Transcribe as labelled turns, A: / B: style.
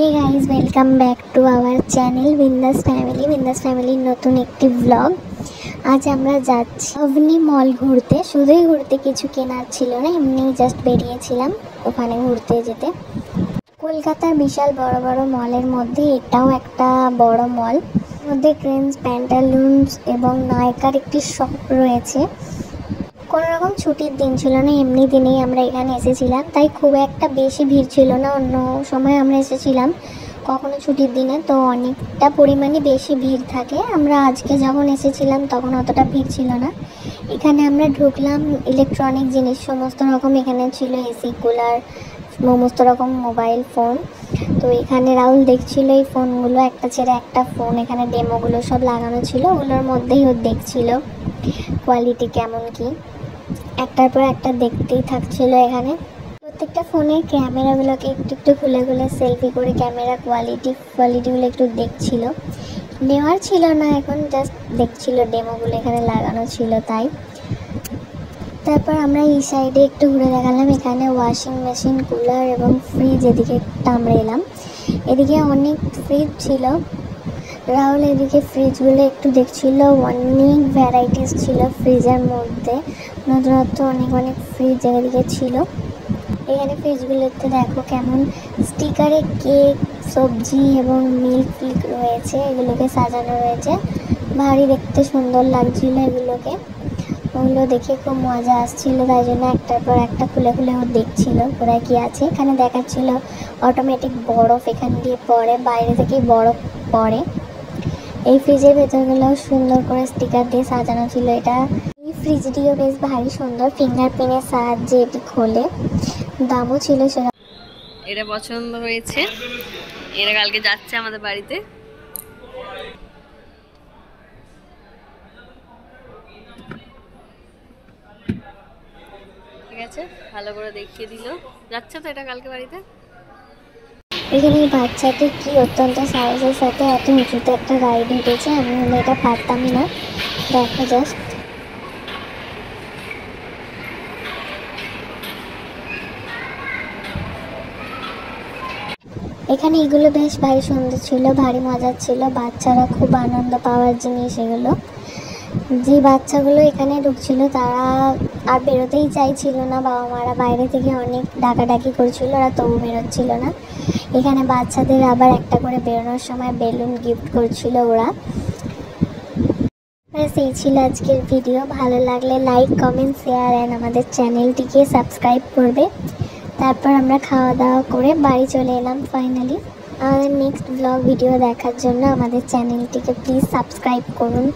A: Hey guys welcome back to our channel Bindaas family नतून एक vlog. आज আমরা যাচ্ছি অবনি মল ঘুরতে। শুধুই ঘুরতে, কিছু কেনার ছিল না, এমনি জাস্ট বেরিয়েছিলাম ওখানে ঘুরতে যেতে। কলকাতার বিশাল বড় বড় মলের মধ্যে এটাও একটা বড় মল। মধ্যে ট্রেন্ডস, প্যান্টালুনস এবং নায়কার একটি শপ রয়েছে। কোনো রকম ছুটির দিন ছিল না, এমনি দিনেই আমরা এখানে এসেছিলাম, তাই খুব একটা বেশি ভিড় ছিল না। অন্য সময় আমরা এসেছিলাম কখনো ছুটির দিনে, তো অনেকটা পরিমাণে বেশি ভিড় থাকে। আমরা আজকে যখন এসেছিলাম তখন অতটা ভিড় ছিল না। এখানে আমরা ঢুকলাম, ইলেকট্রনিক জিনিস সমস্ত রকম এখানে ছিল, এসি, কুলার, সমস্ত রকম মোবাইল ফোন। তো এখানে রাহুল দেখছিল এই ফোনগুলো, একটা ছেড়ে একটা ফোন, এখানে ডেমোগুলো সব লাগানো ছিল, ওগুলোর মধ্যেই ও দেখছিল কোয়ালিটি কেমন কি, একটার পর একটা দেখতেই থাকছিল। এখানে প্রত্যেকটা ফোনের ক্যামেরাগুলোকে একটু একটু খুলে খুলে সেলফি করে ক্যামেরা কোয়ালিটিগুলো একটু দেখছিল। নেওয়ার ছিল না, এখন জাস্ট দেখছিল, ডেমোগুলো এখানে লাগানো ছিল তাই। তারপর আমরা এই সাইডে একটু ঘুরে দেখালাম, এখানে ওয়াশিং মেশিন, কুলার এবং ফ্রিজ, এদিকে একটা আমরা এলাম। এদিকে অনেক ফ্রিজ ছিল, রাহুল এদিকে ফ্রিজগুলো একটু দেখছিল। অনেক ভ্যারাইটিস ছিল ফ্রিজের মধ্যে, নতুনত্ব অনেক ফ্রিজ এদিকে ছিল। এখানে ফ্রিজগুলোতে দেখো কেমন স্টিকারে কেক, সবজি এবং মিল্ক রয়েছে, এগুলোকে সাজানো রয়েছে। ভারী দেখতে সুন্দর লাগছিল এগুলোকে, ওগুলো দেখে খুব মজা আসছিল, তাই জন্য একটার পর একটা খুলে খুলে ও দেখছিল ওরা কি আছে। এখানে দেখাচ্ছিল অটোমেটিক বরফ এখান দিয়ে পড়ে, বাইরে থেকেই বরফ পড়ে। এই ফ্রিজের ভেতরগুলো সুন্দর করে স্টিকার দিয়ে সাজানো ছিল। এই ফ্রিজটিও বেশ ভারী সুন্দর, ফিঙ্গারপ্রিন্টের সাহায্যে এটি খোলে। দামও ছিল সেটা।
B: এটা পছন্দ হয়েছে, এরা কালকে যাচ্ছে আমাদের বাড়িতে। ঠিক আছে, ভালো করে দেখিয়ে দিল, যাচ্ছে তো এটা কালকে বাড়িতে।
A: এখানে বাচ্চাটি কি অত্যন্ত সাহসের সাথে এত উঁচুতে একটা রাইড উঠেছে, আমি হলে এটা পারতামই না। দেখো জাস্ট, এখানে এগুলো বেশ ভারী সুন্দর ছিল, ভারী মজার ছিল, বাচ্চারা খুব আনন্দ পাওয়ার জিনিস এগুলো। যে বাচ্চাগুলো এখানে ঢুকছিল তারা আর বেরোতেই চাইছিল না, বাবা মারা বাইরে থেকে অনেক ডাকাডাকি করছিল, ওরা তবু বেরোচ্ছিল না। এখানে বাচ্চাদের আবার একটা করে বেরোনোর সময় বেলুন গিফট করছিল ওরা। ব্যাস এই ছিল আজকের ভিডিও। ভালো লাগলে লাইক, কমেন্ট, শেয়ার অ্যান্ড আমাদের চ্যানেলটিকে সাবস্ক্রাইব করবে। তারপর আমরা খাওয়া দাওয়া করে বাড়ি চলে এলাম ফাইনালি। আমাদের নেক্সট ব্লগ ভিডিও দেখার জন্য আমাদের চ্যানেলটিকে প্লিজ সাবস্ক্রাইব করুন।